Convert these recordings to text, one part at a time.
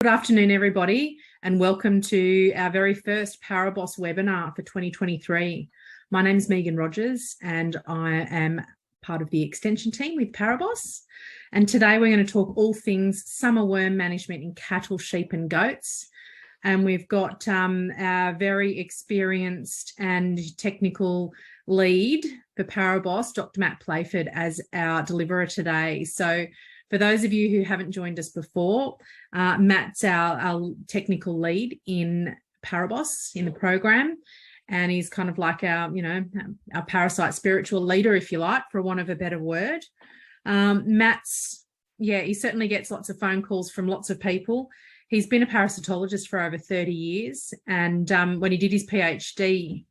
Good afternoon, everybody, and welcome to our very first ParaBoss webinar for 2023. My name is Megan Rogers, and I am part of the extension team with ParaBoss. And today we're going to talk all things summer worm management in cattle, sheep and goats. And we've got our very experienced and technical lead for ParaBoss, Dr Matt Playford, as our deliverer today. So for those of you who haven't joined us before, Matt's our technical lead in ParaBoss in the program, and he's kind of like our parasite spiritual leader, if you like, for want of a better word. He certainly gets lots of phone calls from lots of people. He's been a parasitologist for over 30 years, and when he did his PhD,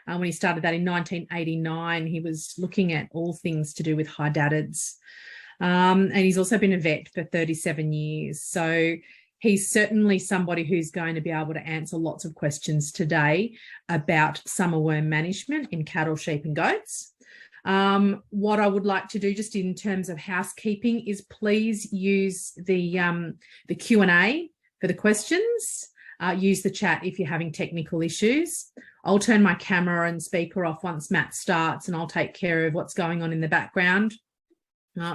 when he started that in 1989, he was looking at all things to do with hydatids. And he's also been a vet for 37 years. So he's certainly somebody who's going to be able to answer lots of questions today about summer worm management in cattle, sheep and goats. What I would like to do just in terms of housekeeping is please use the Q&A for the questions. Use the chat if you're having technical issues. I'll turn my camera and speaker off once Matt starts, and I'll take care of what's going on in the background.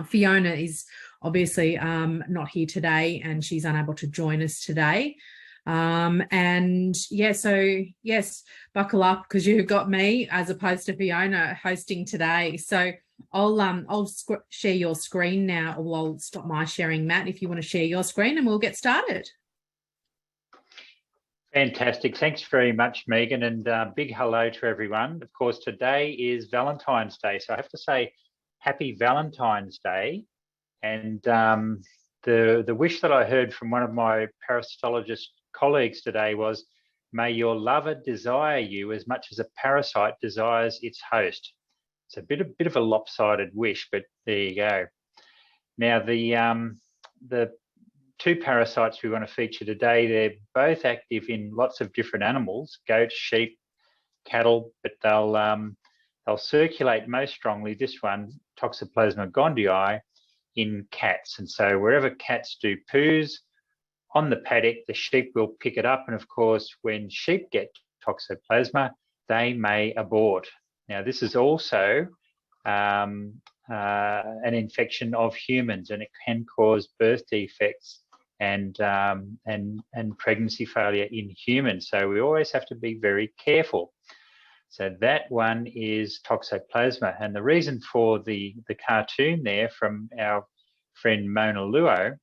Fiona is obviously not here today, and she's unable to join us today. Yes, buckle up because you've got me as opposed to Fiona hosting today. So I'll share your screen now, or I'll stop my sharing, Matt, if you want to share your screen, and we'll get started. Fantastic. Thanks very much, Megan, and big hello to everyone. Of course, today is Valentine's Day, so I have to say Happy Valentine's Day. And the wish that I heard from one of my parasitologist colleagues today was, may your lover desire you as much as a parasite desires its host. It's a bit of a lopsided wish, but there you go. Now, the two parasites we want to feature today, they're both active in lots of different animals, goats, sheep, cattle, but they'll circulate most strongly, this one, Toxoplasma gondii, in cats. And so wherever cats do poos on the paddock, the sheep will pick it up. And of course, when sheep get Toxoplasma, they may abort. Now, this is also an infection of humans, and it can cause birth defects and pregnancy failure in humans. So we always have to be very careful. So that one is Toxoplasma. And the reason for the cartoon there from our friend Mona Luo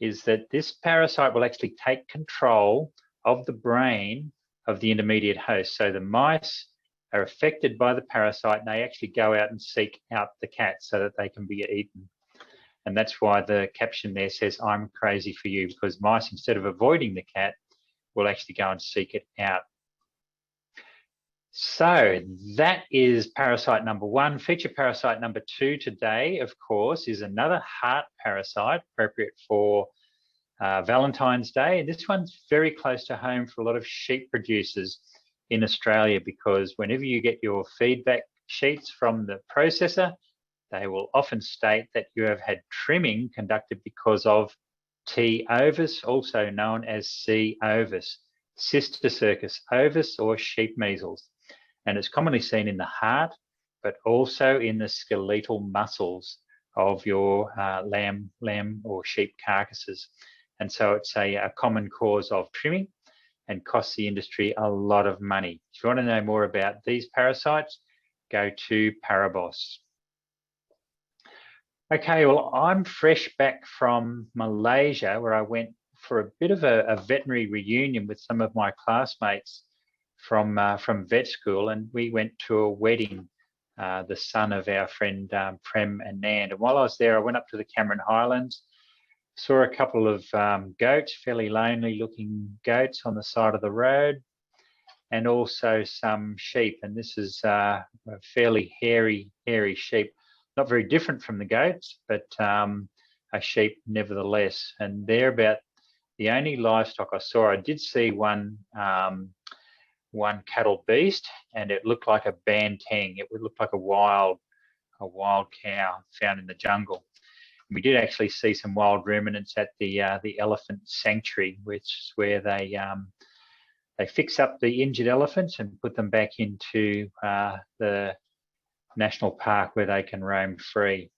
is that this parasite will actually take control of the brain of the intermediate host. So the mice are affected by the parasite, and they actually go out and seek out the cat so that they can be eaten. And that's why the caption there says, "I'm crazy for you," because mice, instead of avoiding the cat, will actually go and seek it out. So that is parasite number one. Feature parasite number two today, of course, is another heart parasite appropriate for Valentine's Day. This one's very close to home for a lot of sheep producers in Australia, because whenever you get your feedback sheets from the processor, they will often state that you have had trimming conducted because of T. ovis, also known as C. ovis, Cysticercus ovis, or sheep measles. And it's commonly seen in the heart, but also in the skeletal muscles of your lamb or sheep carcasses. And so it's a common cause of trimming and costs the industry a lot of money. If you want to know more about these parasites, go to ParaBoss. Okay, well, I'm fresh back from Malaysia, where I went for a bit of a veterinary reunion with some of my classmates from vet school, and we went to a wedding, the son of our friend Prem and Nan. And while I was there, I went up to the Cameron Highlands, saw a couple of goats, fairly lonely looking goats on the side of the road, and also some sheep. And this is a fairly hairy sheep, not very different from the goats, but a sheep nevertheless. And they're about the only livestock I saw. I did see one cattle beast, and it looked like a banteng. It would look like a wild cow found in the jungle. We did actually see some wild ruminants at the elephant sanctuary, which is where they fix up the injured elephants and put them back into the national park where they can roam free.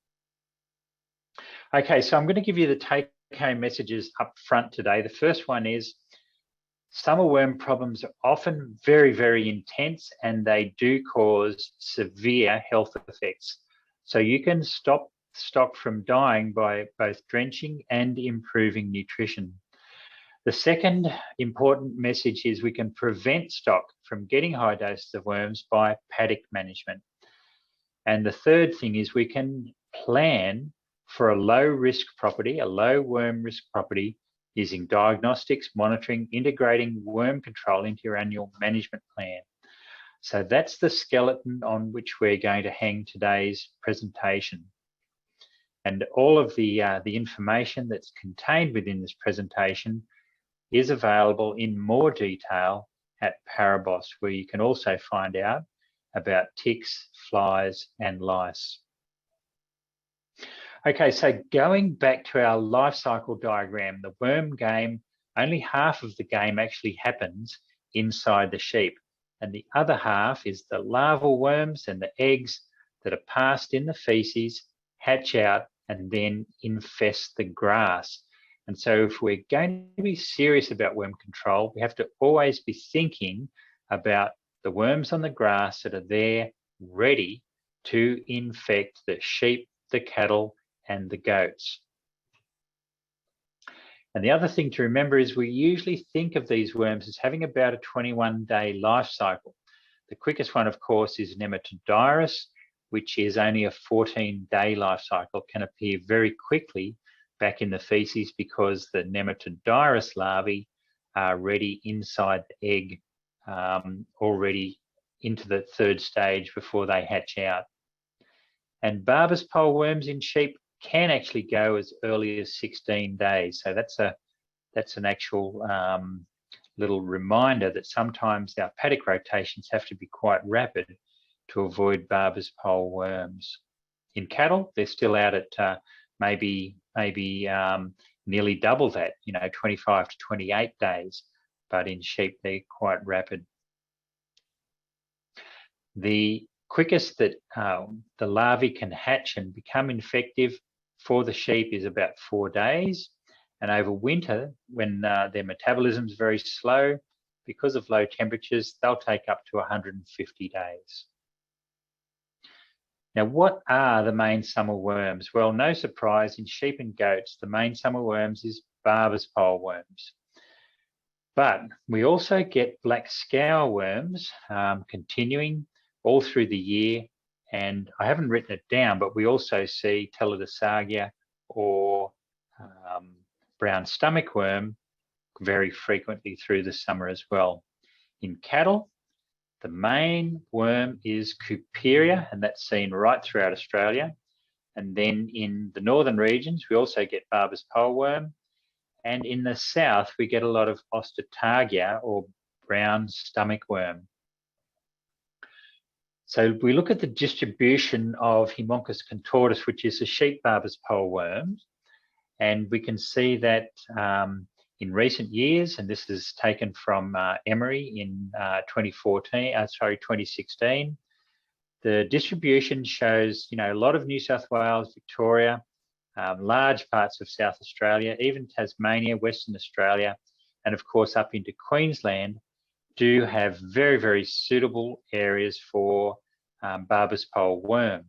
Okay, so I'm going to give you the take-home messages up front today. The first one is summer worm problems are often very, very intense, and they do cause severe health effects. So you can stop stock from dying by both drenching and improving nutrition. The second important message is we can prevent stock from getting high doses of worms by paddock management. And the third thing is we can plan for a low risk property, a low worm risk property, using diagnostics, monitoring, integrating worm control into your annual management plan. So that's the skeleton on which we're going to hang today's presentation. And all of the information that's contained within this presentation is available in more detail at ParaBoss, where you can also find out about ticks, flies, and lice. Okay, so going back to our life cycle diagram, the worm game, only half of the game actually happens inside the sheep, and the other half is the larval worms and the eggs that are passed in the feces, hatch out, and then infest the grass. And so if we're going to be serious about worm control, we have to always be thinking about the worms on the grass that are there ready to infect the sheep, the cattle, and the goats. And the other thing to remember is we usually think of these worms as having about a 21-day life cycle. The quickest one, of course, is Nematodiarus, which is only a 14-day life cycle, can appear very quickly back in the feces because the Nematodiarus larvae are ready inside the egg, already into the third stage before they hatch out. And Barber's pole worms in sheep can actually go as early as 16 days. So that's an actual little reminder that sometimes our paddock rotations have to be quite rapid to avoid Barber's pole worms. In cattle, they're still out at maybe nearly double that, 25 to 28 days, but in sheep they're quite rapid. The quickest that the larvae can hatch and become infective for the sheep is about 4 days. And over winter, when their metabolism is very slow, because of low temperatures, they'll take up to 150 days. Now, what are the main summer worms? Well, no surprise, in sheep and goats, the main summer worms is Barber's pole worms. But we also get black scour worms continuing all through the year, and I haven't written it down, but we also see Telodosargia or brown stomach worm very frequently through the summer as well. In cattle, the main worm is Cuperia, and that's seen right throughout Australia. And then in the northern regions, we also get Barber's pole worm. And in the south, we get a lot of Osteotargia or brown stomach worm. So we look at the distribution of Haemonchus contortus, which is the sheep Barber's pole worms, and we can see that in recent years, and this is taken from Emory in 2016, the distribution shows, a lot of New South Wales, Victoria, large parts of South Australia, even Tasmania, Western Australia, and of course up into Queensland, do have very, very suitable areas for Barber's pole worm.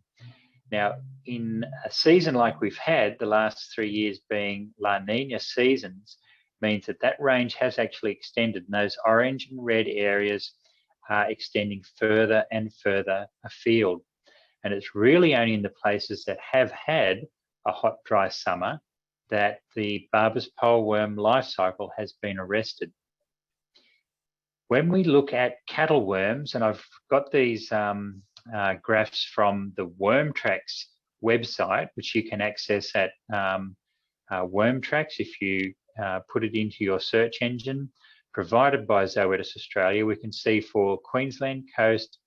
Now, in a season like we've had, the last 3 years being La Nina seasons, means that range has actually extended, and those orange and red areas are extending further and further afield. And it's really only in the places that have had a hot, dry summer that the Barber's pole worm life cycle has been arrested. When we look at cattle worms, and I've got these graphs from the WormTracks website, which you can access at WormTracks if you put it into your search engine, provided by Zoetis Australia. We can see for Queensland coast,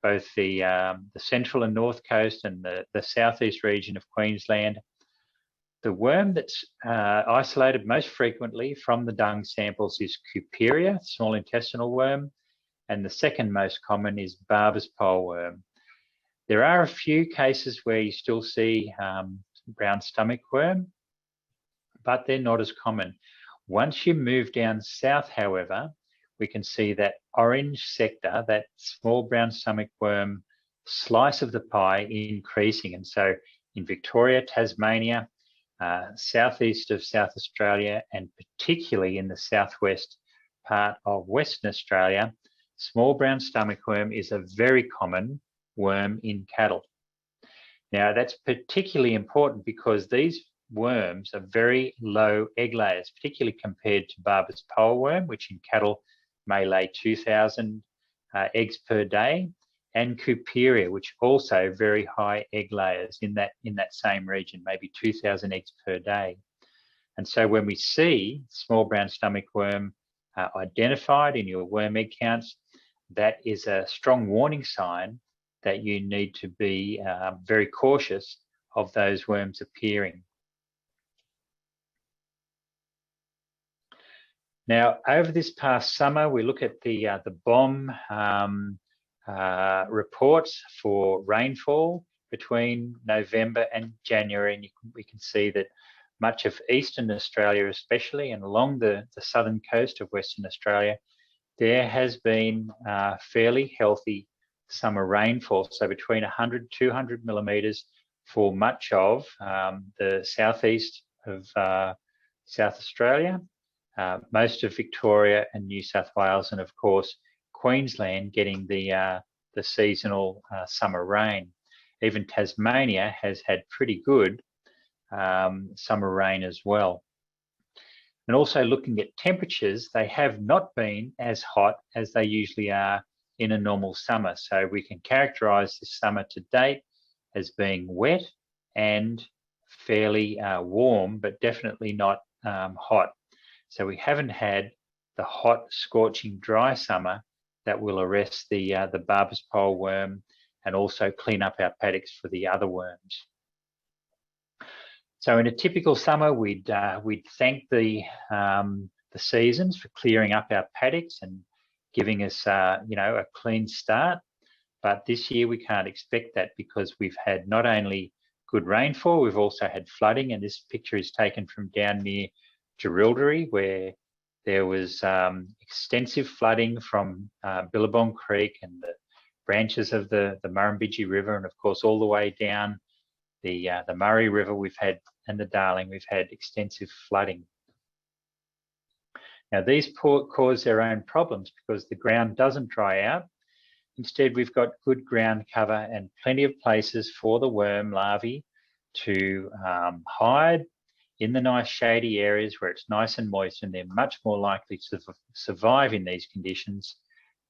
both the central and north coast and the southeast region of Queensland, The worm that's isolated most frequently from the dung samples is Cuperia, small intestinal worm, and the second most common is Barber's pole worm. There are a few cases where you still see brown stomach worm, but they're not as common. Once you move down south, however, we can see that orange sector, that small brown stomach worm slice of the pie increasing. And so in Victoria, Tasmania, southeast of South Australia, and particularly in the southwest part of Western Australia, small brown stomach worm is a very common worm in cattle. Now, that's particularly important because these worms are very low egg layers, particularly compared to Barber's pole worm, which in cattle may lay 2,000 eggs per day, and Cuperia, which also very high egg layers in that same region, maybe 2,000 eggs per day. And so when we see small brown stomach worm identified in your worm egg counts, that is a strong warning sign that you need to be very cautious of those worms appearing. Now, over this past summer, we look at the BOM reports for rainfall between November and January, and we can see that much of Eastern Australia especially, and along the southern coast of Western Australia, there has been fairly healthy summer rainfall, so between 100 200 millimetres for much of the southeast of South Australia, most of Victoria and New South Wales, and of course Queensland getting the seasonal summer rain. Even Tasmania has had pretty good summer rain as well. And also looking at temperatures, they have not been as hot as they usually are in a normal summer. So we can characterise this summer to date as being wet and fairly warm, but definitely not hot. So we haven't had the hot, scorching, dry summer that will arrest the Barber's pole worm and also clean up our paddocks for the other worms. So in a typical summer, we'd thank the seasons for clearing up our paddocks and giving us a clean start. But this year we can't expect that because we've had not only good rainfall, we've also had flooding, and this picture is taken from down near Jerilderie, where there was extensive flooding from Billabong Creek and the branches of the Murrumbidgee River, and of course all the way down the Murray River and the Darling, we've had extensive flooding. Now these cause their own problems because the ground doesn't dry out. Instead, we've got good ground cover and plenty of places for the worm larvae to hide in the nice shady areas where it's nice and moist, and they're much more likely to survive in these conditions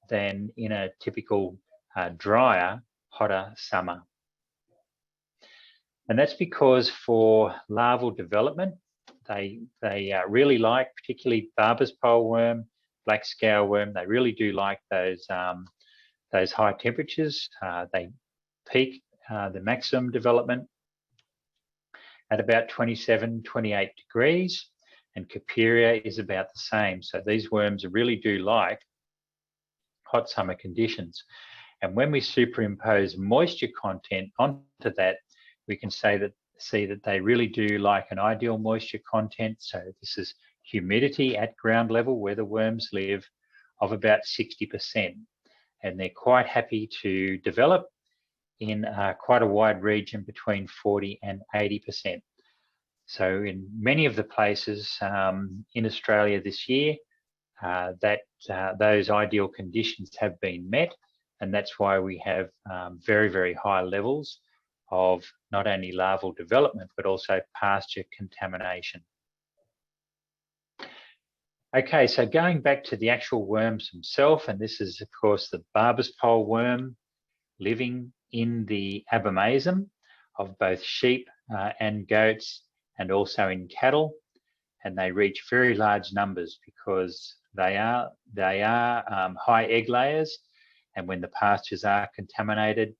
than in a typical drier, hotter summer. And that's because for larval development, they really like, particularly Barber's pole worm, black scour worm, they really do like those high temperatures. They peak the maximum development at about 27, 28 degrees, and Cuperia is about the same. So these worms really do like hot summer conditions. And when we superimpose moisture content onto that, we can see that they really do like an ideal moisture content. So this is humidity at ground level where the worms live of about 60%. And they're quite happy to develop in quite a wide region between 40 and 80%. So in many of the places in Australia this year, those ideal conditions have been met, and that's why we have very, very high levels of not only larval development, but also pasture contamination. Okay, so going back to the actual worms themselves, and this is of course the Barber's pole worm living in the abomasum of both sheep and goats, and also in cattle, and they reach very large numbers because they are high egg layers, and when the pastures are contaminated,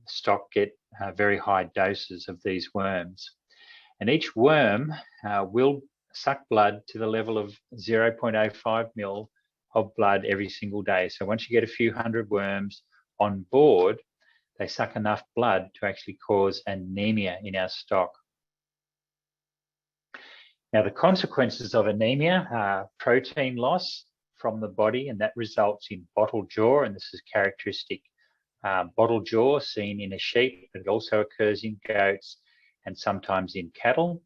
stock get very high doses of these worms. And each worm will suck blood to the level of 0.05 ml of blood every single day. So once you get a few hundred worms on board, they suck enough blood to actually cause anemia in our stock. Now, the consequences of anemia are protein loss from the body, and that results in bottle jaw, and this is characteristic bottle jaw seen in a sheep, but it also occurs in goats and sometimes in cattle.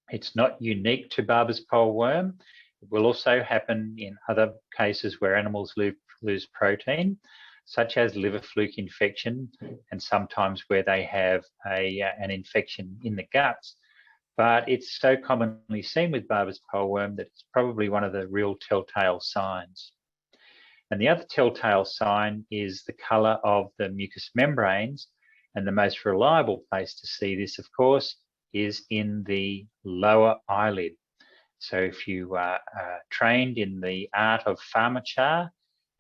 It's not unique to Barber's pole worm. It will also happen in other cases where animals lose protein, such as liver fluke infection, and sometimes where they have an infection in the guts. But it's so commonly seen with Barber's pole worm that it's probably one of the real telltale signs. And the other telltale sign is the colour of the mucous membranes, and the most reliable place to see this, of course, is in the lower eyelid. So if you are trained in the art of pharmachar,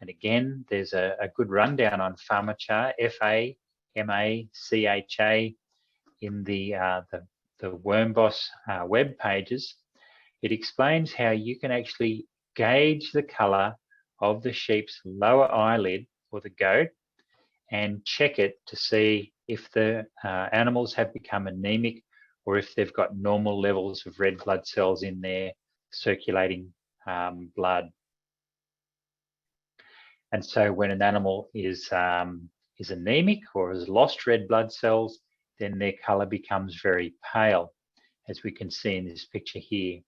and again, there's a good rundown on pharmachar, F-A-M-A-C-H-A, in the WormBoss web pages. It explains how you can actually gauge the colour of the sheep's lower eyelid, or the goat, and check it to see if the animals have become anemic or if they've got normal levels of red blood cells in their circulating blood. And so when an animal is anemic or has lost red blood cells, then their colour becomes very pale, as we can see in this picture here.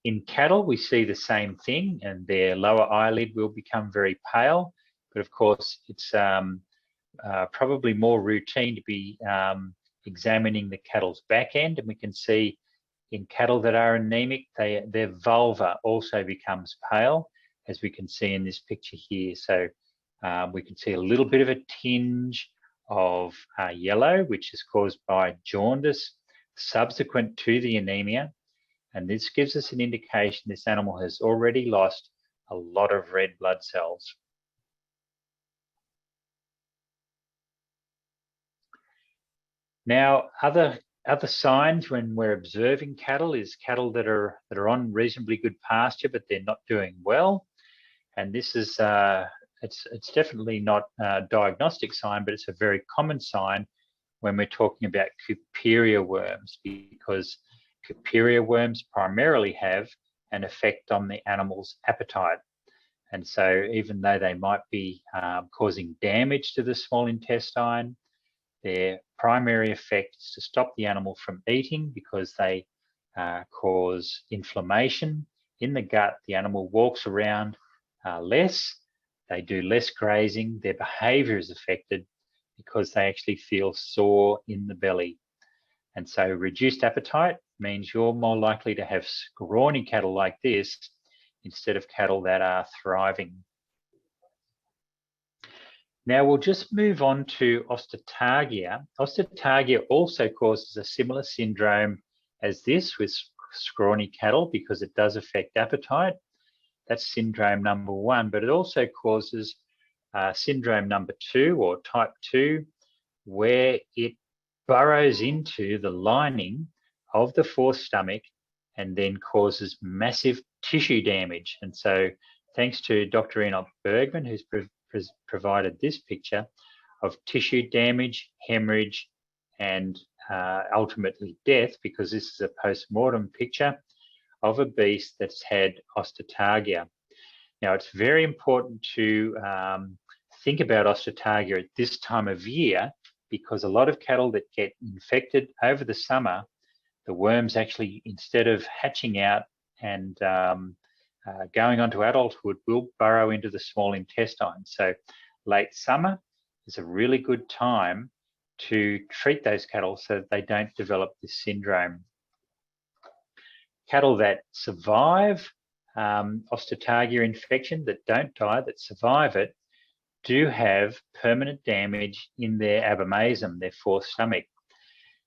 In cattle, we see the same thing, and their lower eyelid will become very pale. But of course, it's probably more routine to be examining the cattle's back end, and we can see in cattle that are anemic, their vulva also becomes pale, as we can see in this picture here. So we can see a little bit of a tinge of yellow, which is caused by jaundice subsequent to the anemia. And this gives us an indication this animal has already lost a lot of red blood cells. Now, other signs when we're observing cattle is cattle that are on reasonably good pasture, but they're not doing well. And this is it's definitely not a diagnostic sign, but it's a very common sign when we're talking about Cuperia worms, because Cuperia worms primarily have an effect on the animal's appetite. And so even though they might be causing damage to the small intestine, their primary effect is to stop the animal from eating, because they cause inflammation in the gut. The animal walks around less, they do less grazing, their behaviour is affected because they actually feel sore in the belly. And so reduced appetite means you're more likely to have scrawny cattle like this instead of cattle that are thriving. Now we'll just move on to osteotargia. Osteotargia also causes a similar syndrome as this with scrawny cattle, because it does affect appetite. That's syndrome number 1, but it also causes syndrome number 2, or type 2, where it burrows into the lining of the fourth stomach and then causes massive tissue damage. And so thanks to Dr. Enoch Bergman, who's provided this picture of tissue damage, hemorrhage, and ultimately death, because this is a post-mortem picture of a beast that's had osteotargia. Now, it's very important to think about osteotargia at this time of year, because a lot of cattle that get infected over the summer, the worms actually, instead of hatching out and going on to adulthood, will burrow into the small intestine. So late summer is a really good time to treat those cattle so that they don't develop this syndrome. Cattle that survive osteotargia infection, that don't die, that survive it, do have permanent damage in their abomasum, their fourth stomach.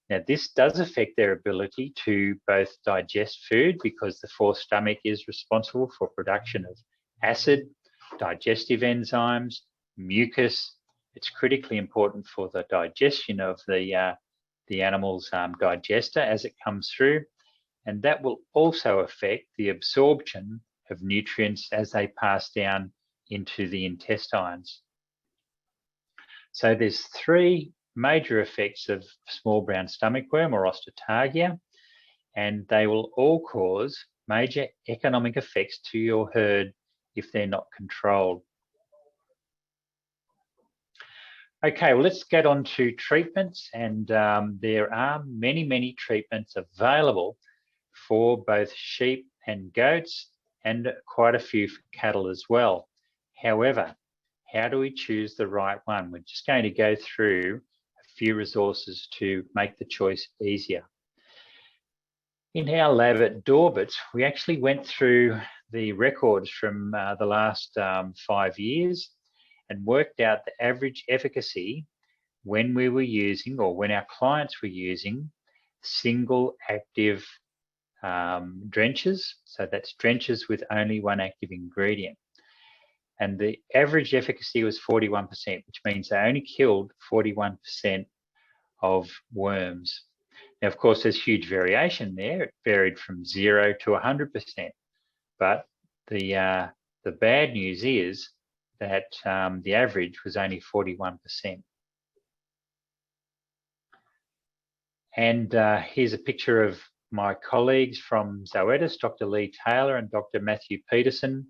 Now, this does affect their ability to both digest food, because the fourth stomach is responsible for production of acid, digestive enzymes, mucus. It's critically important for the digestion of the the animal's digester as it comes through, and that will also affect the absorption of nutrients as they pass down into the intestines. So there's 3 major effects of small brown stomach worm or Osteotargia, and they will all cause major economic effects to your herd if they're not controlled. Okay, well, let's get on to treatments, and there are many treatments available for both sheep and goats, and quite a few for cattle as well. However, how do we choose the right one? We're just going to go through a few resources to make the choice easier. In our lab at Dawbuts, we actually went through the records from the last 5 years and worked out the average efficacy when we were using, or when our clients were using, single active drenches. So that's drenches with only 1 active ingredient. And the average efficacy was 41%, which means they only killed 41% of worms. Now, of course, there's huge variation there. It varied from 0 to 100%. But the bad news is that the average was only 41%. And here's a picture of my colleagues from Zoetis, Dr. Lee Taylor and Dr. Matthew Peterson,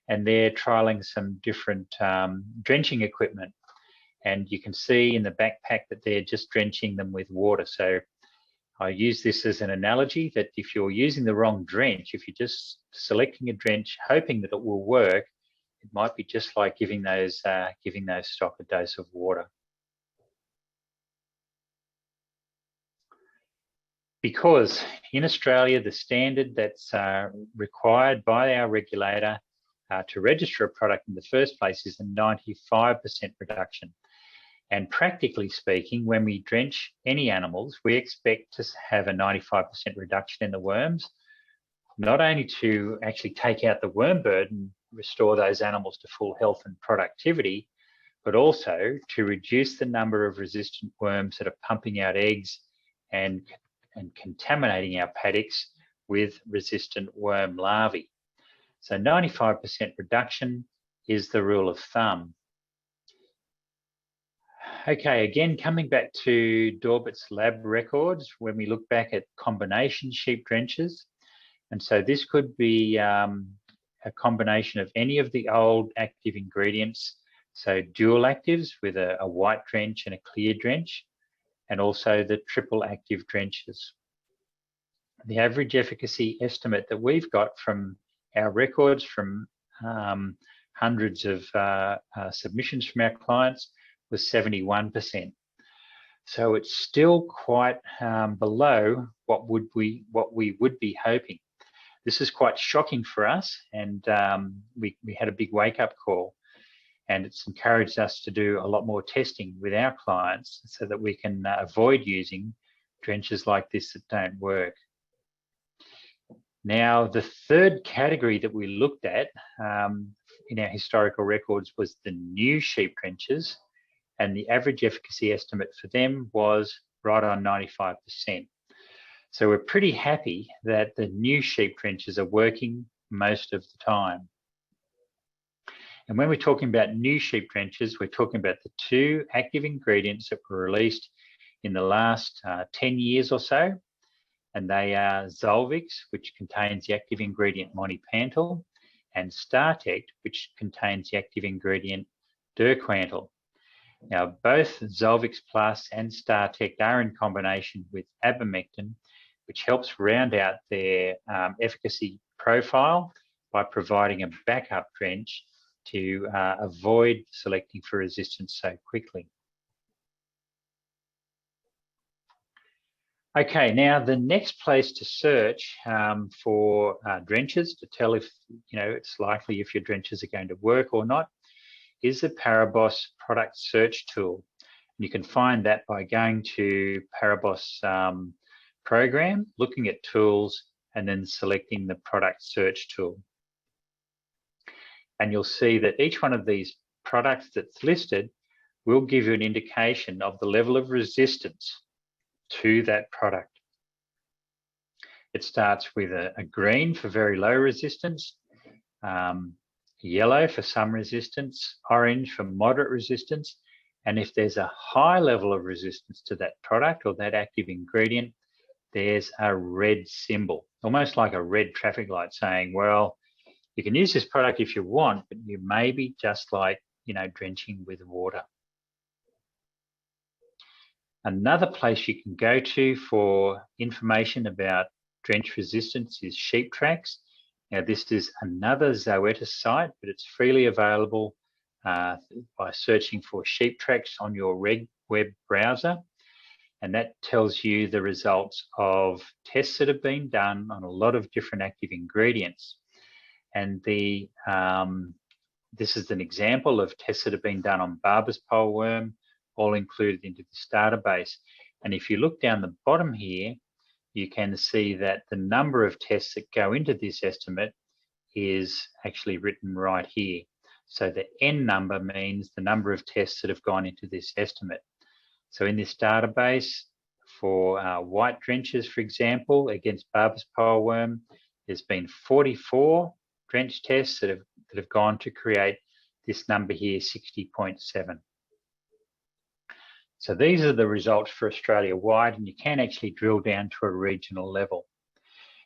and they're trialling some different drenching equipment. And you can see in the backpack that they're just drenching them with water. So I use this as an analogy that if you're using the wrong drench, if you're just selecting a drench hoping that it will work, it might be just like giving those stock a dose of water. Because in Australia, the standard that's required by our regulator to register a product in the first place is a 95% reduction. And practically speaking, when we drench any animals, we expect to have a 95% reduction in the worms, not only to actually take out the worm burden, restore those animals to full health and productivity, but also to reduce the number of resistant worms that are pumping out eggs and contaminating our paddocks with resistant worm larvae. So 95% reduction is the rule of thumb. Okay, again, coming back to Dawbuts lab records, when we look back at combination sheep drenches, and so this could be a combination of any of the old active ingredients, so dual actives with a white drench and a clear drench, and also the triple active drenches. The average efficacy estimate that we've got from our records from hundreds of submissions from our clients was 71%. So it's still quite below what we would be hoping. This is quite shocking for us, and we had a big wake-up call, and it's encouraged us to do a lot more testing with our clients so that we can avoid using drenches like this that don't work. Now, the third category that we looked at in our historical records was the new sheep drenches, and the average efficacy estimate for them was right on 95%. So we're pretty happy that the new sheep drenches are working most of the time. And when we're talking about new sheep drenches, we're talking about the 2 active ingredients that were released in the last 10 years or so. And they are Zolvix, which contains the active ingredient monipantal, and StarTect, which contains the active ingredient Durquantal. Now, both Zolvix Plus and StarTect are in combination with abamectin, which helps round out their efficacy profile by providing a backup drench to avoid selecting for resistance so quickly. Okay, now the next place to search for drenches to tell if it's likely if your drenches are going to work or not is the ParaBoss product search tool. And you can find that by going to ParaBoss program, looking at tools, and then selecting the product search tool. And you'll see that each one of these products that's listed will give you an indication of the level of resistance to that product. It starts with a green for very low resistance, yellow for some resistance, orange for moderate resistance, and if there's a high level of resistance to that product or that active ingredient, there's a red symbol, almost like a red traffic light saying, well, you can use this product if you want, but you may be just like, you know, drenching with water. Another place you can go to for information about drench resistance is sheep tracks. Now, this is another Zoetis site, but it's freely available by searching for sheep tracks on your web browser. And that tells you the results of tests that have been done on a lot of different active ingredients. And this is an example of tests that have been done on Barber's poleworm, all included into this database. And if you look down the bottom here, you can see that the number of tests that go into this estimate is actually written right here. So the N number means the number of tests that have gone into this estimate. So in this database for white drenches, for example, against Barber's poleworm, there's been 44 drench tests that have gone to create this number here, 60.7. So these are the results for Australia-wide, and you can actually drill down to a regional level.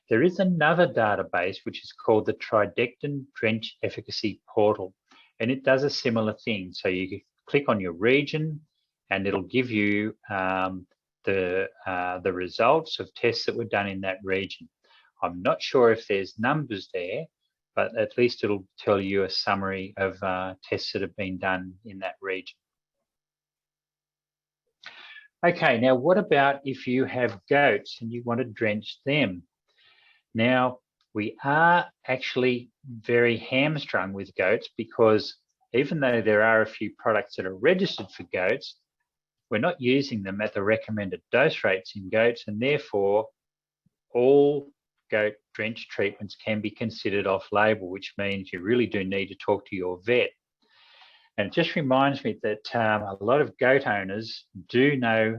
There is another database which is called the Tridecton Drench Efficacy Portal, and it does a similar thing. So you click on your region, and it'll give you the results of tests that were done in that region. I'm not sure if there's numbers there, but at least it'll tell you a summary of tests that have been done in that region. Okay, now what about if you have goats and you want to drench them? Now, we are actually very hamstrung with goats because even though there are a few products that are registered for goats, we're not using them at the recommended dose rates in goats, and therefore all goat drench treatments can be considered off-label, which means you really do need to talk to your vet. And it just reminds me that a lot of goat owners do know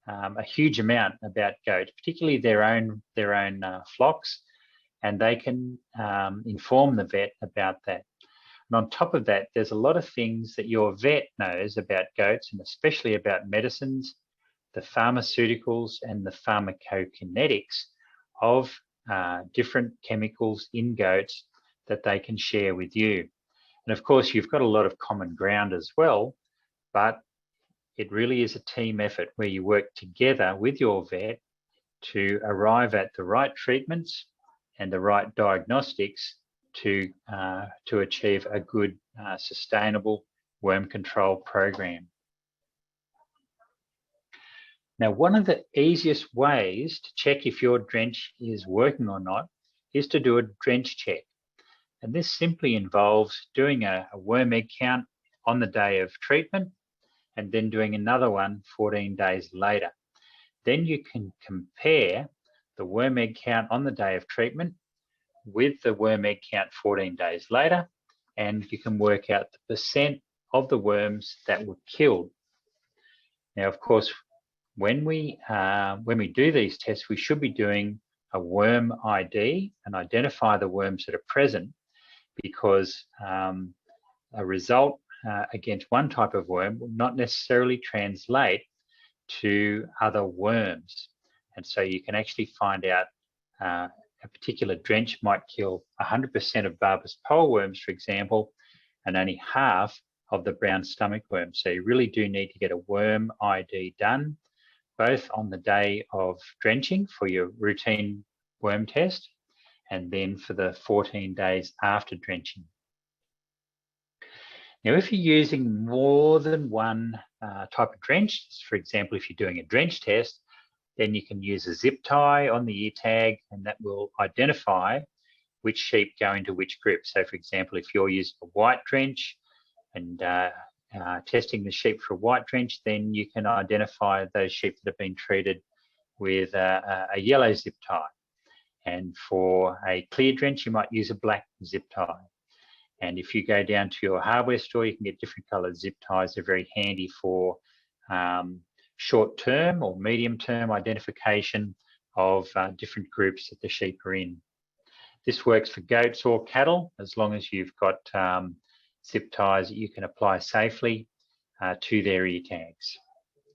a huge amount about goats, particularly their own flocks, and they can inform the vet about that. And on top of that, there's a lot of things that your vet knows about goats, and especially about medicines, the pharmaceuticals and the pharmacokinetics of different chemicals in goats that they can share with you. And of course, you've got a lot of common ground as well, but it really is a team effort where you work together with your vet to arrive at the right treatments and the right diagnostics to achieve a good, sustainable worm control program. Now, one of the easiest ways to check if your drench is working or not is to do a drench check. And this simply involves doing a worm egg count on the day of treatment and then doing another one 14 days later. Then you can compare the worm egg count on the day of treatment with the worm egg count 14 days later, and you can work out the percent of the worms that were killed. Now, of course, when we do these tests, we should be doing a worm ID and identify the worms that are present, because a result against one type of worm will not necessarily translate to other worms. And so you can actually find out a particular drench might kill 100% of Barber's poleworms, for example, and only half of the brown stomach worm. So you really do need to get a worm ID done, both on the day of drenching for your routine worm test, and then for the 14 days after drenching. Now, if you're using more than one type of drench, for example, if you're doing a drench test, then you can use a zip tie on the ear tag, and that will identify which sheep go into which group. So, for example, if you're using a white drench and testing the sheep for a white drench, then you can identify those sheep that have been treated with a yellow zip tie. And for a clear drench, you might use a black zip tie. And if you go down to your hardware store, you can get different coloured zip ties. They're very handy for short-term or medium-term identification of different groups that the sheep are in. This works for goats or cattle, as long as you've got zip ties that you can apply safely to their ear tags.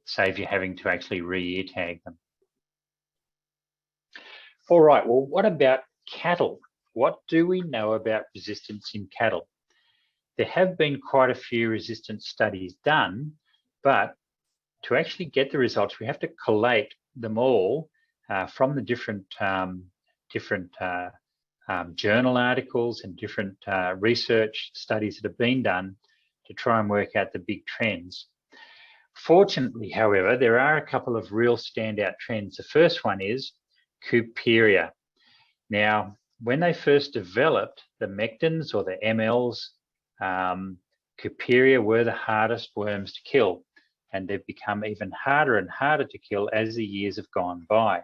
Save you having to actually re-ear tag them. All right, well, what about cattle? What do we know about resistance in cattle? There have been quite a few resistance studies done, but to actually get the results, we have to collate them all from the different journal articles and different research studies that have been done to try and work out the big trends. Fortunately, however, there are a couple of real standout trends. The first one is Cuperia. Now, when they first developed the mectins or the MLs, Cuperia were the hardest worms to kill, and they've become even harder and harder to kill as the years have gone by.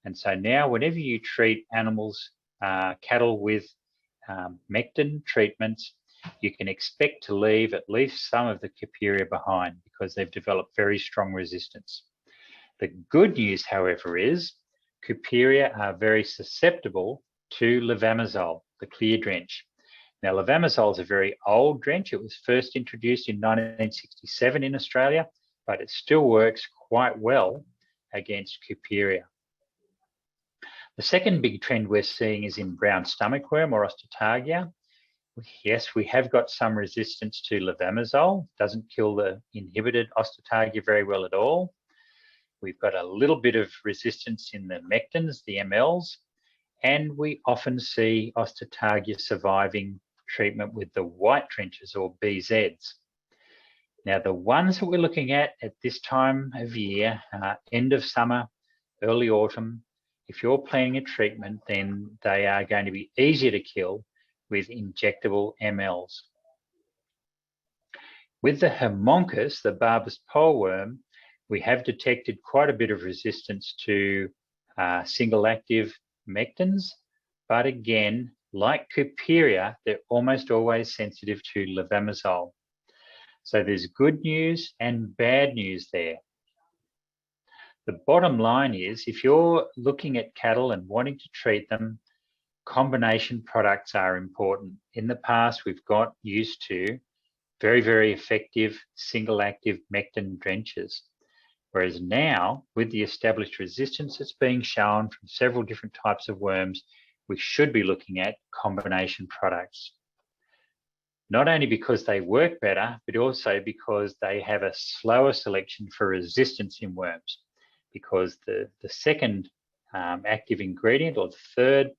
And so now whenever you treat animals, cattle with mectin treatments, you can expect to leave at least some of the Cuperia behind because they've developed very strong resistance. The good news, however, is Cuperia are very susceptible to levamisole, the clear drench. Now, levamisole is a very old drench. It was first introduced in 1967 in Australia, but it still works quite well against Cuperia. The second big trend we're seeing is in brown stomach worm or Osteotargia. Yes, we have got some resistance to levamisole. Doesn't kill the inhibited Osteotargia very well at all. We've got a little bit of resistance in the mectins, the MLs, and we often see Osteotargia surviving treatment with the white drenches or BZs. Now, the ones that we're looking at this time of year, end of summer, early autumn, if you're planning a treatment, then they are going to be easier to kill with injectable MLs. With the Homunculus, the Barbus poleworm, we have detected quite a bit of resistance to single-active mectins, but again, like Cuperia, they're almost always sensitive to levamisole. So there's good news and bad news there. The bottom line is, if you're looking at cattle and wanting to treat them, combination products are important. In the past, we've got used to very, very effective single-active mectin drenches. Whereas now, with the established resistance that's being shown from several different types of worms, we should be looking at combination products. Not only because they work better, but also because they have a slower selection for resistance in worms. Because the second active ingredient, or the third,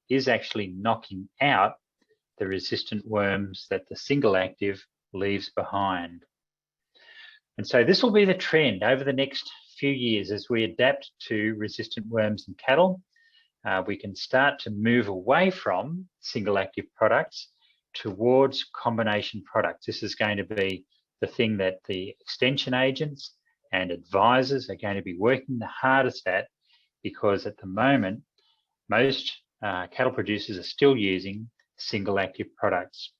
is actually knocking out the resistant worms that the single active leaves behind. And so this will be the trend over the next few years as we adapt to resistant worms in cattle. We can start to move away from single active products towards combination products. This is going to be the thing that the extension agents and advisors are going to be working the hardest at, because at the moment, most cattle producers are still using single active products,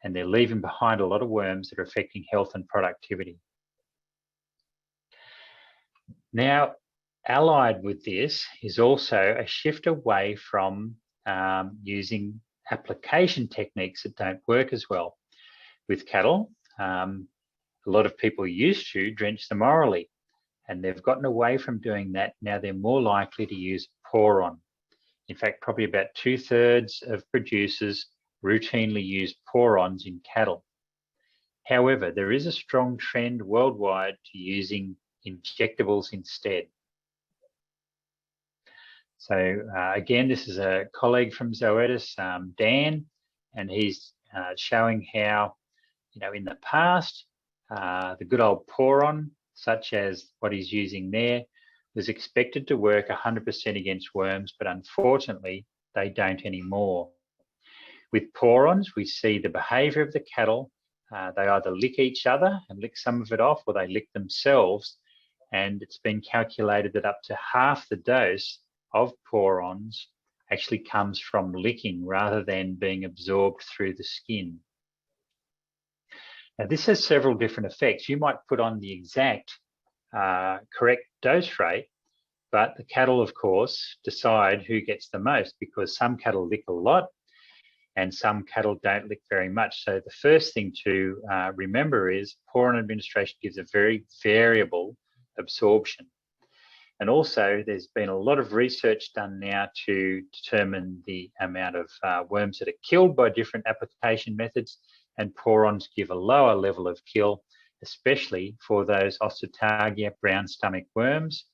and they're leaving behind a lot of worms that are affecting health and productivity. Now, allied with this is also a shift away from using application techniques that don't work as well. With cattle, a lot of people used to drench them orally, and they've gotten away from doing that. Now they're more likely to use pour-on. In fact, probably about 2/3 of producers routinely use pour-ons in cattle. However, there is a strong trend worldwide to using injectables instead. So again, this is a colleague from Zoetis, Dan, and he's showing how, in the past, the good old pour-on, such as what he's using there, was expected to work 100% against worms, but unfortunately, they don't anymore. With pour-ons, we see the behaviour of the cattle. They either lick each other and lick some of it off, or they lick themselves. And it's been calculated that up to half the dose of pour-ons actually comes from licking rather than being absorbed through the skin. Now, this has several different effects. You might put on the exact correct dose rate, but the cattle, of course, decide who gets the most, because some cattle lick a lot and some cattle don't lick very much. So the first thing to remember is poor administration gives a very variable absorption. And also, there's been a lot of research done now to determine the amount of worms that are killed by different application methods, and porons give a lower level of kill, especially for those Osteotargia brown stomach worms.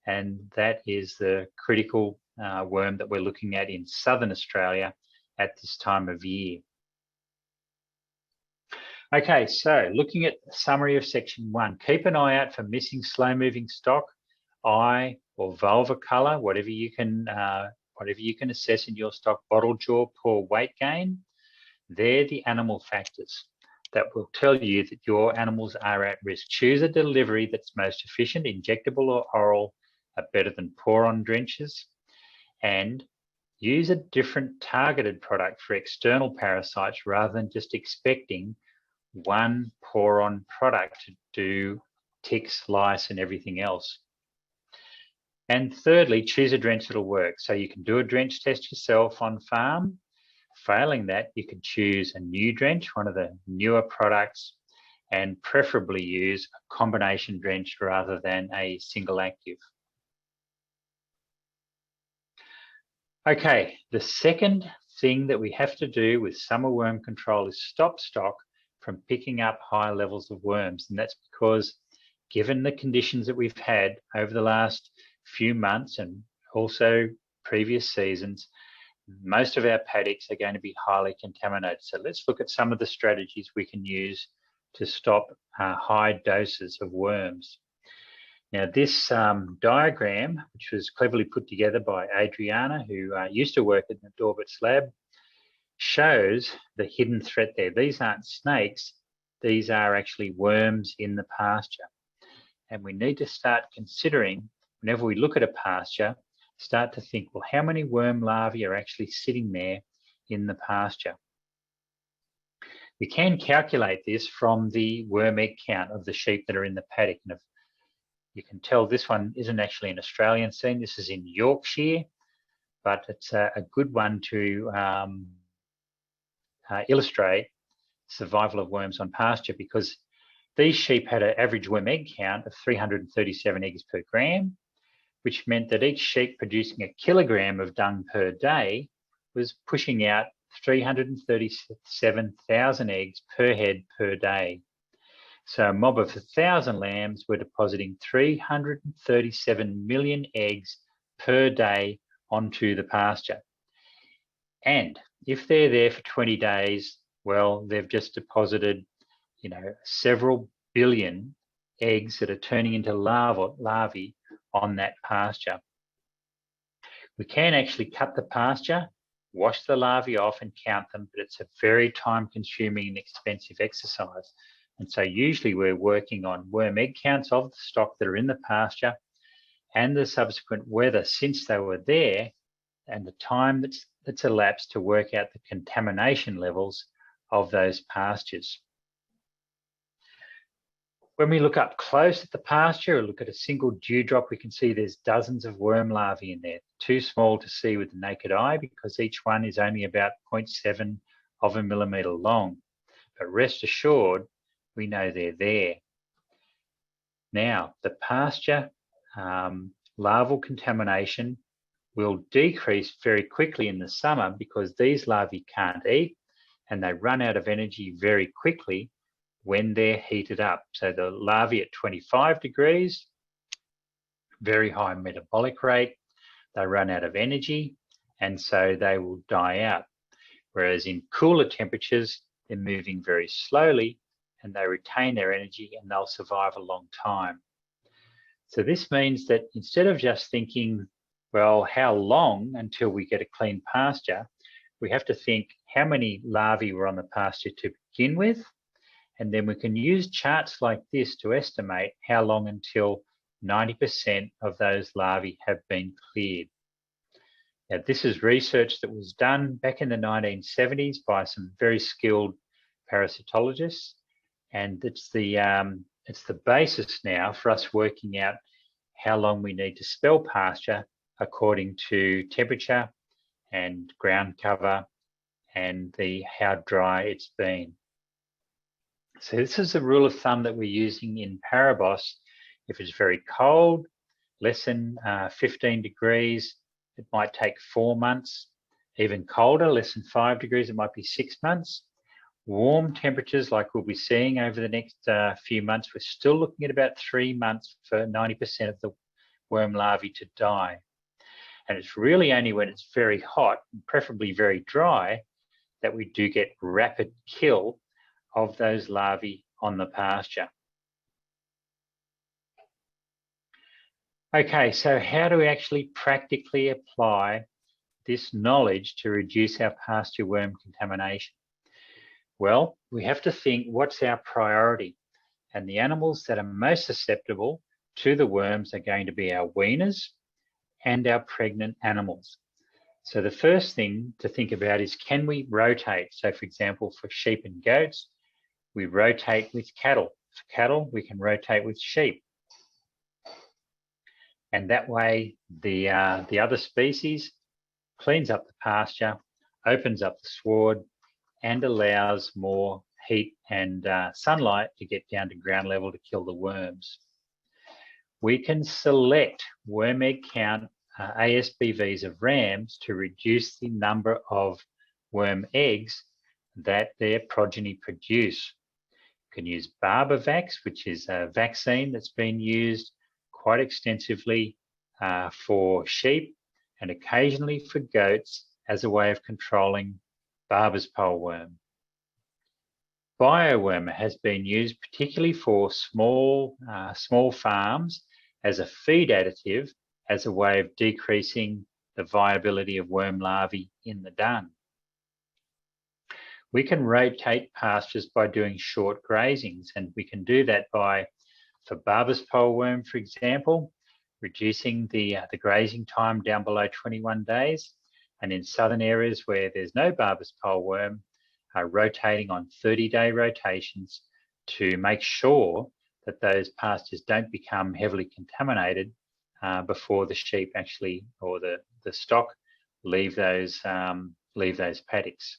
And that is the critical worm that we're looking at in southern Australia at this time of year. Okay, so looking at the summary of section 1, keep an eye out for missing slow-moving stock, eye or vulva colour, whatever you can assess in your stock, bottle jaw, poor weight gain. They're the animal factors that will tell you that your animals are at risk. Choose a delivery that's most efficient. Injectable or oral are better than poron drenches, and use a different targeted product for external parasites rather than just expecting one poron product to do ticks, lice, and everything else. And thirdly, choose a drench that'll work. So you can do a drench test yourself on farm. Failing that, you can choose a new drench, one of the newer products, and preferably use a combination drench rather than a single active. Okay, the second thing that we have to do with summer worm control is stop stock from picking up high levels of worms. And that's because, given the conditions that we've had over the last few months and also previous seasons, most of our paddocks are going to be highly contaminated. So let's look at some of the strategies we can use to stop high doses of worms. Now, this diagram, which was cleverly put together by Adriana, who used to work in the Dawbuts lab, shows the hidden threat there. These aren't snakes, these are actually worms in the pasture. And we need to start considering, whenever we look at a pasture, start to think, well, how many worm larvae are actually sitting there in the pasture? We can calculate this from the worm egg count of the sheep that are in the paddock. And if you can tell, this one isn't actually an Australian scene, this is in Yorkshire, but it's a good one to illustrate survival of worms on pasture, because these sheep had an average worm egg count of 337 eggs per gram, which meant that each sheep producing a kilogram of dung per day was pushing out 337,000 eggs per head per day. So a mob of 1,000 lambs were depositing 337 million eggs per day onto the pasture. And if they're there for 20 days, well, they've just deposited, several billion eggs that are turning into larvae on that pasture. We can actually cut the pasture, wash the larvae off and count them, but it's a very time-consuming and expensive exercise. And so usually we're working on worm egg counts of the stock that are in the pasture and the subsequent weather since they were there, and the time that's elapsed to work out the contamination levels of those pastures. When we look up close at the pasture or look at a single dewdrop, we can see there's dozens of worm larvae in there. Too small to see with the naked eye because each one is only about 0.7 of a millimetre long. But rest assured, we know they're there. Now, the pasture larval contamination will decrease very quickly in the summer because these larvae can't eat and they run out of energy very quickly when they're heated up. So the larvae at 25 degrees, very high metabolic rate, they run out of energy and so they will die out. Whereas in cooler temperatures, they're moving very slowly and they retain their energy and they'll survive a long time. So this means that instead of just thinking, well, how long until we get a clean pasture, we have to think how many larvae were on the pasture to begin with. And then we can use charts like this to estimate how long until 90% of those larvae have been cleared. Now, this is research that was done back in the 1970s by some very skilled parasitologists. And it's the it's the basis now for us working out how long we need to spell pasture according to temperature and ground cover and how dry it's been. So this is the rule of thumb that we're using in ParaBoss. If it's very cold, less than 15 degrees, it might take 4 months. Even colder, less than 5 degrees, it might be 6 months. Warm temperatures, like we'll be seeing over the next few months, we're still looking at about 3 months for 90% of the worm larvae to die. And it's really only when it's very hot, preferably very dry, that we do get rapid kill of those larvae on the pasture. Okay, so how do we actually practically apply this knowledge to reduce our pasture worm contamination? Well, we have to think, what's our priority? And the animals that are most susceptible to the worms are going to be our weaners and our pregnant animals. So the first thing to think about is, can we rotate? So for example, for sheep and goats, we rotate with cattle. For cattle, we can rotate with sheep. And that way, the other species cleans up the pasture, opens up the sward, and allows more heat and sunlight to get down to ground level to kill the worms. We can select worm egg count ASBVs of rams to reduce the number of worm eggs that their progeny produce. You can use BarbaVax, which is a vaccine that's been used quite extensively for sheep and occasionally for goats as a way of controlling Barber's pole worm. Biowormer has been used particularly for small farms as a feed additive, as a way of decreasing the viability of worm larvae in the dung. We can rotate pastures by doing short grazings, and we can do that by, for Barber's pole worm, for example, reducing the grazing time down below 21 days. And in southern areas where there's no Barber's pole worm, rotating on 30-day rotations to make sure that those pastures don't become heavily contaminated before the sheep actually, or the stock, leave those paddocks.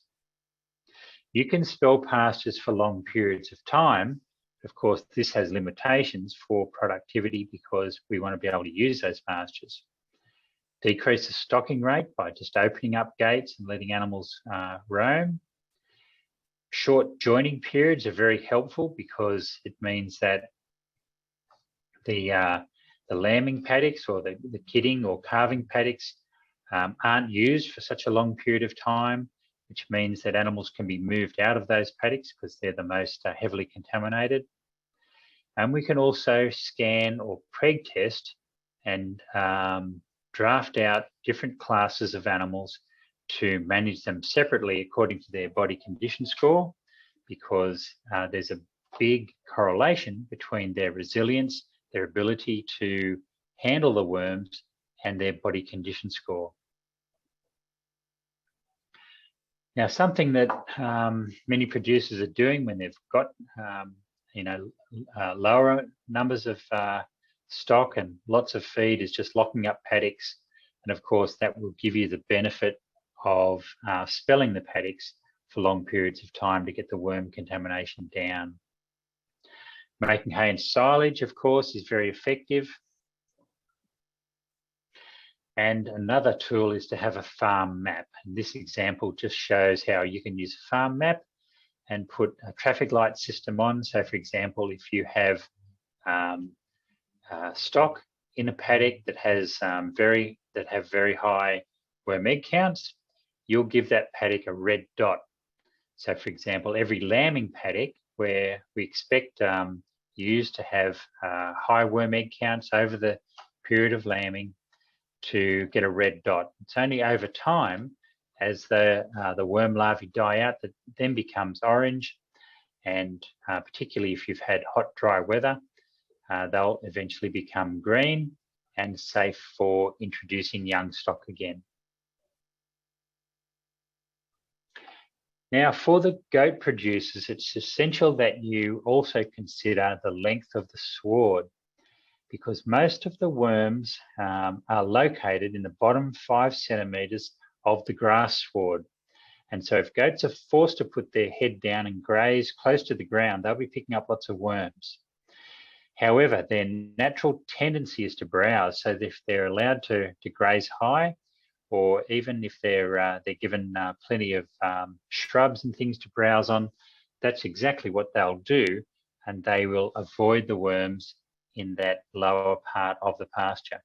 You can spell pastures for long periods of time. Of course, this has limitations for productivity because we want to be able to use those pastures. Decrease the stocking rate by just opening up gates and letting animals roam. Short joining periods are very helpful because it means that the lambing paddocks or the kidding or calving paddocks aren't used for such a long period of time, which means that animals can be moved out of those paddocks because they're the most heavily contaminated. And we can also scan or preg test and draft out different classes of animals to manage them separately according to their body condition score, because there's a big correlation between their resilience, their ability to handle the worms, and their body condition score. Now, something that many producers are doing when they've got lower numbers of stock and lots of feed is just locking up paddocks, and of course that will give you the benefit of spelling the paddocks for long periods of time to get the worm contamination down. Making hay and silage, of course, is very effective. And another tool is to have a farm map. And this example just shows how you can use a farm map and put a traffic light system on. So, for example, if you have stock in a paddock that has very high worm egg counts, you'll give that paddock a red dot. So, for example, every lambing paddock where we expect ewes to have high worm egg counts over the period of lambing to get a red dot. It's only over time, as the worm larvae die out, that then becomes orange, and particularly if you've had hot, dry weather, they'll eventually become green and safe for introducing young stock again. Now, for the goat producers, it's essential that you also consider the length of the sward, because most of the worms are located in the bottom 5 centimetres of the grass sward. And so if goats are forced to put their head down and graze close to the ground, they'll be picking up lots of worms. However, their natural tendency is to browse. So if they're allowed to graze high, or even if they're given plenty of shrubs and things to browse on, that's exactly what they'll do, and they will avoid the worms in that lower part of the pasture.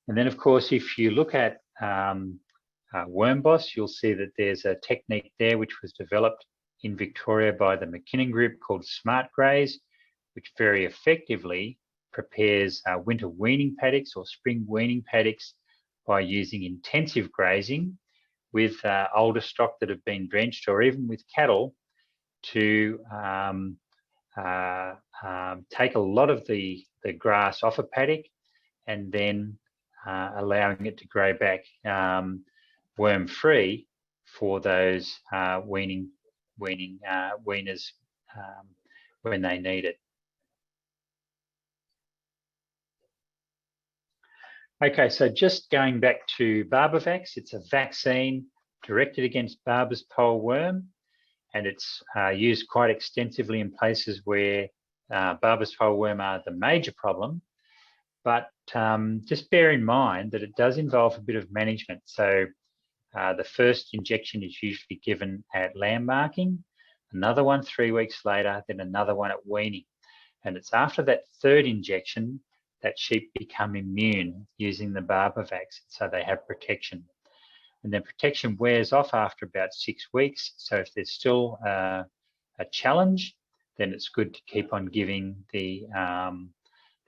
And then, of course, if you look at WormBoss, you'll see that there's a technique there which was developed in Victoria by the McKinnon Group called Smart Graze, which very effectively prepares winter weaning paddocks or spring weaning paddocks by using intensive grazing with older stock that have been drenched, or even with cattle, to take a lot of the grass off a paddock and then allowing it to grow back worm-free for those weaners when they need it. Okay, so just going back to BarberVax, it's a vaccine directed against Barber's pole worm, and it's used quite extensively in places where Barber's pole worm are the major problem. But just bear in mind that it does involve a bit of management. So the first injection is usually given at lamb marking, another one 3 weeks later, then another one at weaning. And it's after that third injection that sheep become immune using the BarberVax, so they have protection. And then protection wears off after about 6 weeks. So if there's still a challenge, then it's good to keep on giving the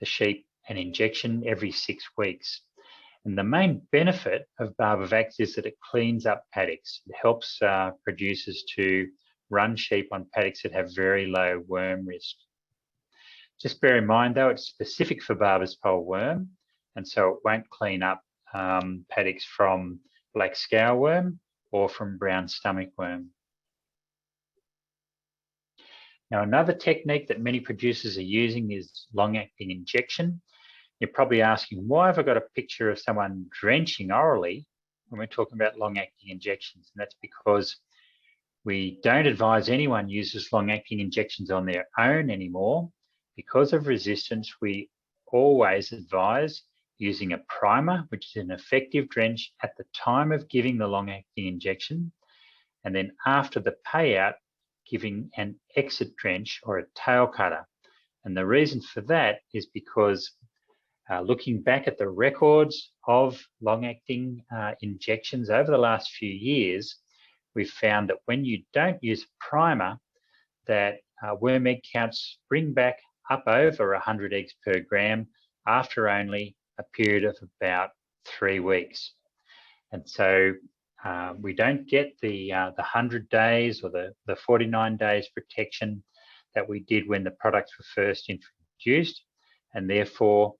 sheep an injection every 6 weeks. And the main benefit of BarberVax is that it cleans up paddocks. It helps producers to run sheep on paddocks that have very low worm risk. Just bear in mind, though, it's specific for Barber's pole worm, and so it won't clean up paddocks from black scour worm or from brown stomach worm. Now, another technique that many producers are using is long-acting injection. You're probably asking, why have I got a picture of someone drenching orally when we're talking about long-acting injections? And that's because we don't advise anyone uses long-acting injections on their own anymore. Because of resistance, we always advise using a primer, which is an effective drench at the time of giving the long-acting injection, and then after the payout, giving an exit drench or a tail cutter. And the reason for that is because looking back at the records of long-acting injections over the last few years, we've found that when you don't use a primer, that worm egg counts spring back up over 100 eggs per gram after only a period of about 3 weeks. And so we don't get the 100 days or the 49 days protection that we did when the products were first introduced, and therefore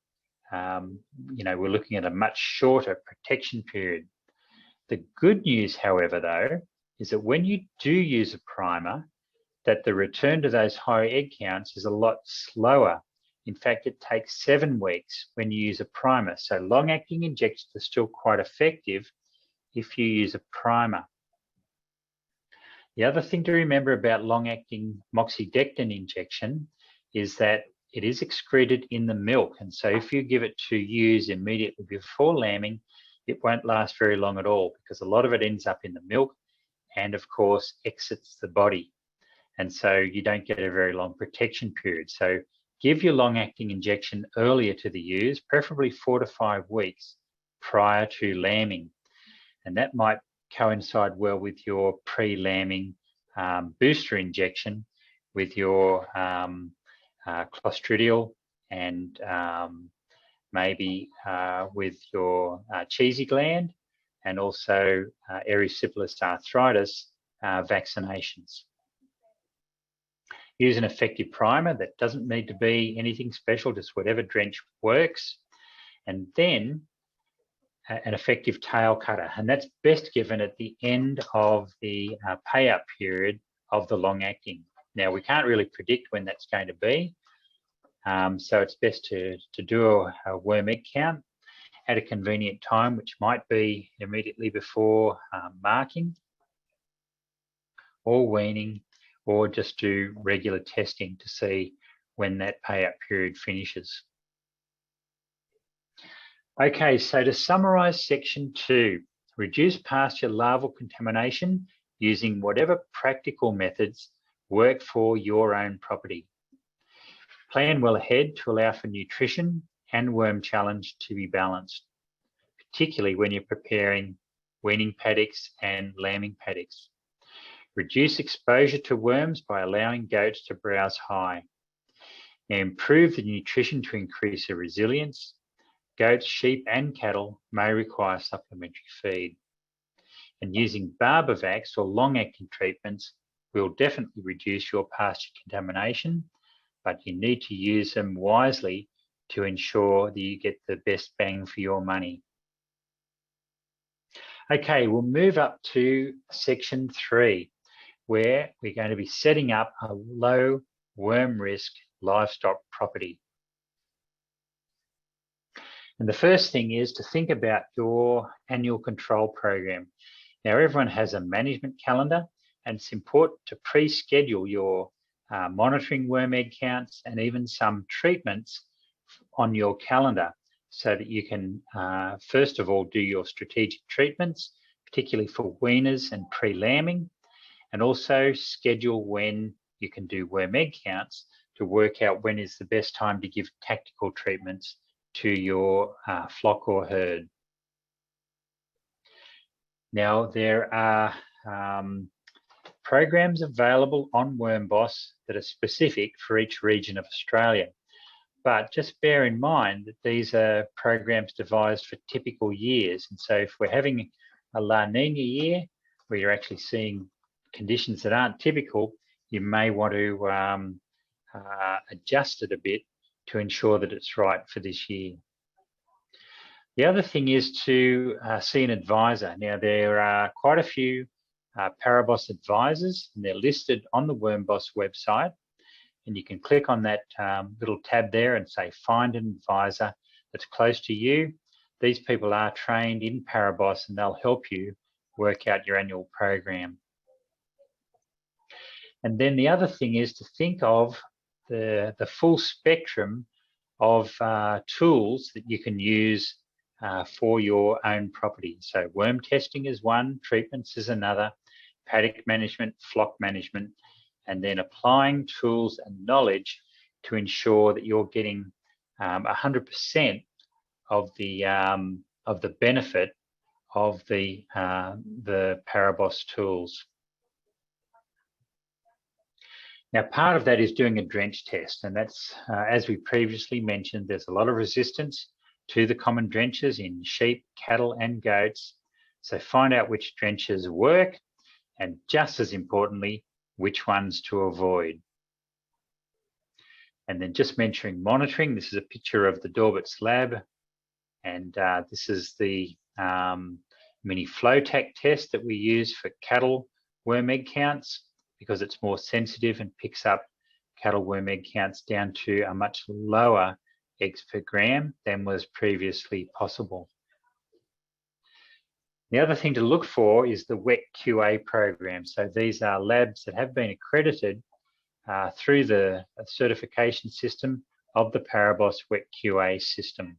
we're looking at a much shorter protection period. The good news, however, though, is that when you do use a primer, that the return to those high egg counts is a lot slower. In fact, it takes 7 weeks when you use a primer. So long-acting injections are still quite effective if you use a primer. The other thing to remember about long-acting moxidectin injection is that it is excreted in the milk. And so if you give it to use immediately before lambing, it won't last very long at all, because a lot of it ends up in the milk and, of course, exits the body. And so you don't get a very long protection period. So give your long-acting injection earlier to the ewes, preferably 4 to 5 weeks prior to lambing. And that might coincide well with your pre-lambing booster injection with your clostridial and maybe with your cheesy gland, and also erysipelas arthritis vaccinations. Use an effective primer that doesn't need to be anything special, just whatever drench works. And then an effective tail cutter, and that's best given at the end of the pay-up period of the long-acting. Now, we can't really predict when that's going to be, so it's best to do a worm egg count at a convenient time, which might be immediately before marking or weaning, or just do regular testing to see when that pay-up period finishes. Okay, so to summarise section 2, reduce pasture larval contamination using whatever practical methods work for your own property. Plan well ahead to allow for nutrition and worm challenge to be balanced, particularly when you're preparing weaning paddocks and lambing paddocks. Reduce exposure to worms by allowing goats to browse high. Now, improve the nutrition to increase their resilience. Goats, sheep and cattle may require supplementary feed. And using Barbavax or long-acting treatments will definitely reduce your pasture contamination, but you need to use them wisely to ensure that you get the best bang for your money. Okay, we'll move up to section 3, where we're going to be setting up a low worm risk livestock property. And the first thing is to think about your annual control program. Now, everyone has a management calendar, and it's important to pre-schedule your monitoring worm egg counts and even some treatments on your calendar so that you can, first of all, do your strategic treatments, particularly for weaners and pre-lambing, and also schedule when you can do worm egg counts to work out when is the best time to give tactical treatments to your flock or herd. Now, there are programs available on WormBoss that are specific for each region of Australia. But just bear in mind that these are programs devised for typical years. And so if we're having a La Nina year where you're actually seeing conditions that aren't typical, you may want to adjust it a bit to ensure that it's right for this year. The other thing is to see an advisor. Now, there are quite a few ParaBoss advisors, and they're listed on the WormBoss website. And you can click on that little tab there and say, find an advisor that's close to you. These people are trained in ParaBoss and they'll help you work out your annual program. And then the other thing is to think of the full spectrum of tools that you can use for your own property. So worm testing is one, treatments is another, paddock management, flock management, and then applying tools and knowledge to ensure that you're getting 100% of the benefit of the ParaBoss tools. Now, part of that is doing a drench test, and that's, as we previously mentioned, there's a lot of resistance to the common drenches in sheep, cattle, and goats. So find out which drenches work, and just as importantly, which ones to avoid. And then just mentioning monitoring, this is a picture of the Dawbuts lab, and this is the mini flow tack test that we use for cattle worm egg counts, because it's more sensitive and picks up cattle worm egg counts down to a much lower eggs per gram than was previously possible. The other thing to look for is the wet QA program. So these are labs that have been accredited through the certification system of the ParaBoss wet QA system.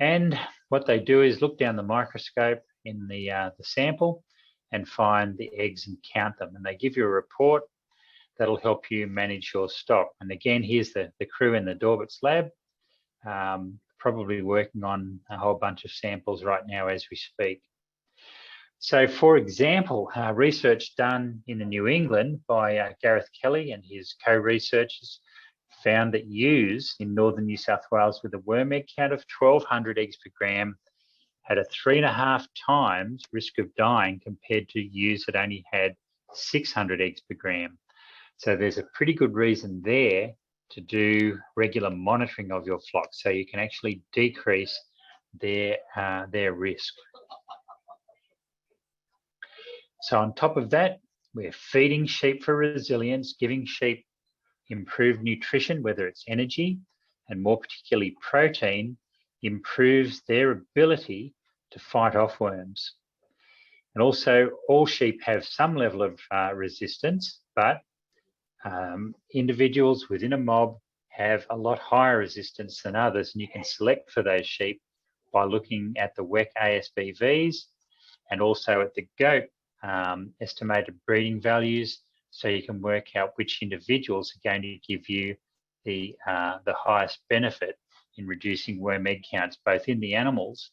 And what they do is look down the microscope in the sample and find the eggs and count them. And they give you a report that'll help you manage your stock. And again, here's the crew in the Dawbuts lab, probably working on a whole bunch of samples right now as we speak. So for example, research done in the New England by Gareth Kelly and his co-researchers found that ewes in northern New South Wales with a worm egg count of 1,200 eggs per gram had a 3.5 times risk of dying compared to ewes that only had 600 eggs per gram. So there's a pretty good reason there to do regular monitoring of your flock, so you can actually decrease their risk. So on top of that, we're feeding sheep for resilience, giving sheep improved nutrition, whether it's energy, and more particularly protein, improves their ability to fight off worms. And also, all sheep have some level of resistance, but individuals within a mob have a lot higher resistance than others, and you can select for those sheep by looking at the WEC ASBVs and also at the goat estimated breeding values, so you can work out which individuals are going to give you the highest benefit in reducing worm egg counts, both in the animals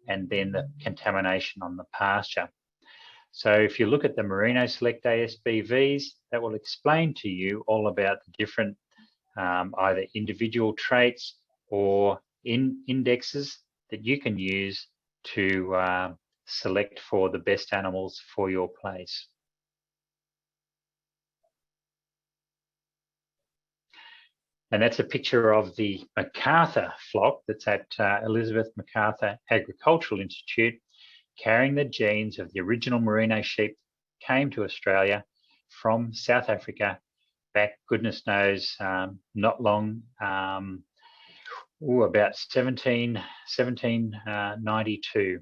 and then the contamination on the pasture. So if you look at the Merino Select ASBVs, that will explain to you all about the different either individual traits or indexes that you can use to select for the best animals for your place. And that's a picture of the MacArthur flock that's at Elizabeth MacArthur Agricultural Institute, carrying the genes of the original merino sheep that came to Australia from South Africa back, goodness knows, not long, about 1792.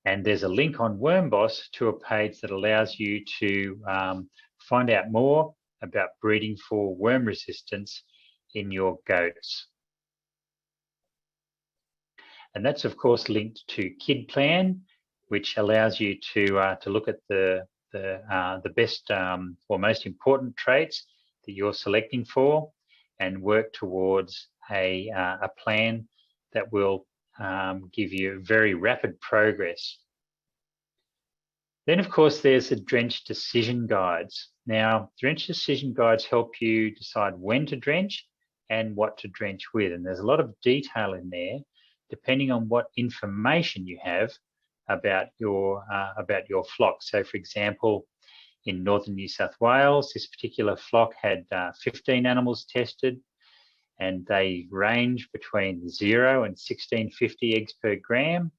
And there's a link on WormBoss to a page that allows you to find out more about breeding for worm resistance in your goats. And that's of course linked to Kid Plan, which allows you to look at the best or most important traits that you're selecting for, and work towards a plan that will give you very rapid progress. Then, of course, there's the drench decision guides. Now, drench decision guides help you decide when to drench and what to drench with. And there's a lot of detail in there, depending on what information you have about your flock. So, for example, in northern New South Wales, this particular flock had 15 animals tested, and they range between 0 and 1650 eggs per gram.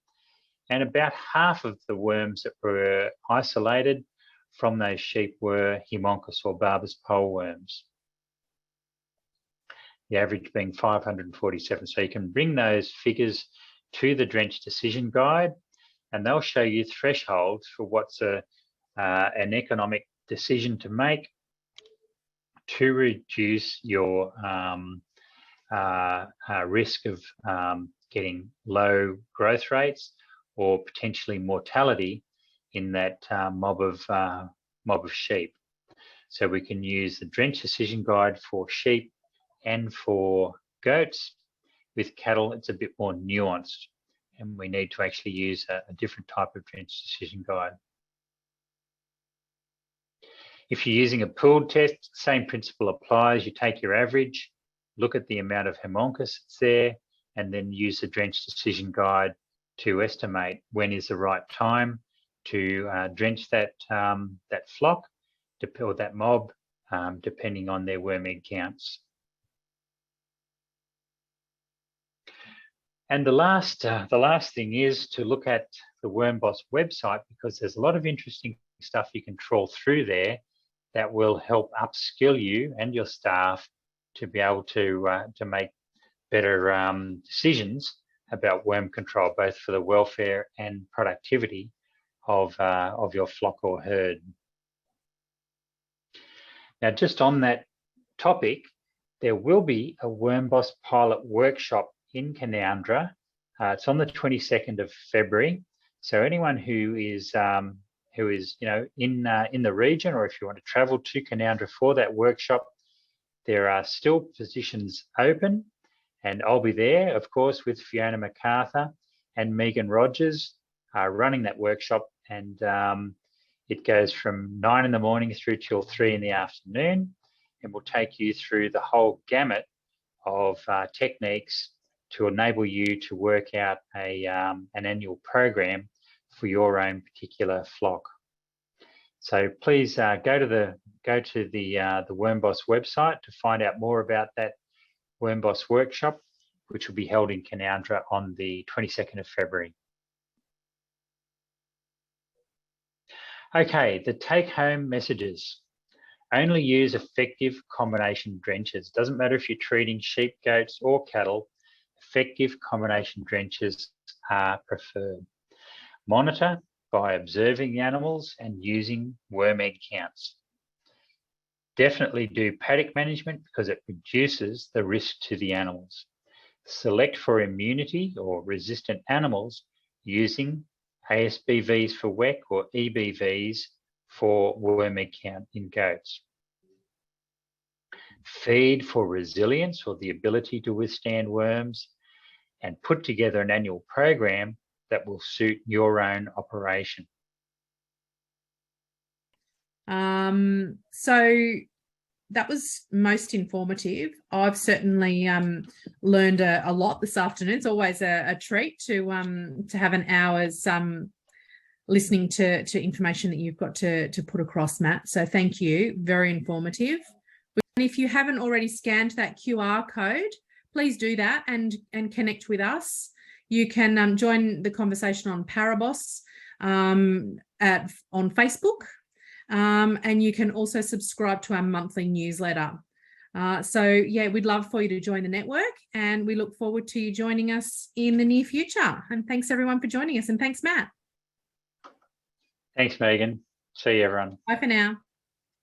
And about half of the worms that were isolated from those sheep were Haemonchus or Barber's pole worms. The average being 547. So you can bring those figures to the drench decision guide, and they'll show you thresholds for what's an economic decision to make to reduce your risk of getting low growth rates or potentially mortality in that mob of sheep. So we can use the drench decision guide for sheep and for goats. With cattle, it's a bit more nuanced, and we need to actually use a different type of drench decision guide. If you're using a pooled test, same principle applies. You take your average, look at the amount of Haemonchus that's there, and then use the drench decision guide to estimate when is the right time to drench that flock or that mob, depending on their worm egg counts. And the last thing is to look at the WormBoss website, because there's a lot of interesting stuff you can trawl through there that will help upskill you and your staff to be able to make better decisions about worm control, both for the welfare and productivity of your flock or herd. Now, just on that topic, there will be a WormBoss pilot workshop in Canowindra. It's on the 22nd of February. So anyone who is in the region, or if you want to travel to Canowindra for that workshop, there are still positions open. And I'll be there, of course, with Fiona MacArthur and Megan Rogers running that workshop. And it goes from 9 in the morning through till 3 in the afternoon. And we'll take you through the whole gamut of techniques to enable you to work out an annual program for your own particular flock. So please go to the WormBoss website to find out more about that WormBoss workshop, which will be held in Canowindra on the 22nd of February. Okay, the take-home messages. Only use effective combination drenches. Doesn't matter if you're treating sheep, goats or cattle, effective combination drenches are preferred. Monitor by observing the animals and using worm egg counts. Definitely do paddock management because it reduces the risk to the animals. Select for immunity or resistant animals using ASBVs for WEC or EBVs for worm egg count in goats. Feed for resilience or the ability to withstand worms, and put together an annual program that will suit your own operation. So that was most informative. I've certainly learned a lot this afternoon. It's always a treat to have an hour's listening to information that you've got to put across, Matt. So thank you. Very informative. And if you haven't already scanned that QR code, please do that and connect with us. You can join the conversation on ParaBoss on Facebook. And you can also subscribe to our monthly newsletter. So yeah, we'd love for you to join the network, and we look forward to you joining us in the near future. And thanks everyone for joining us, and thanks, Matt. Thanks, Megan. See you, everyone. Bye for now.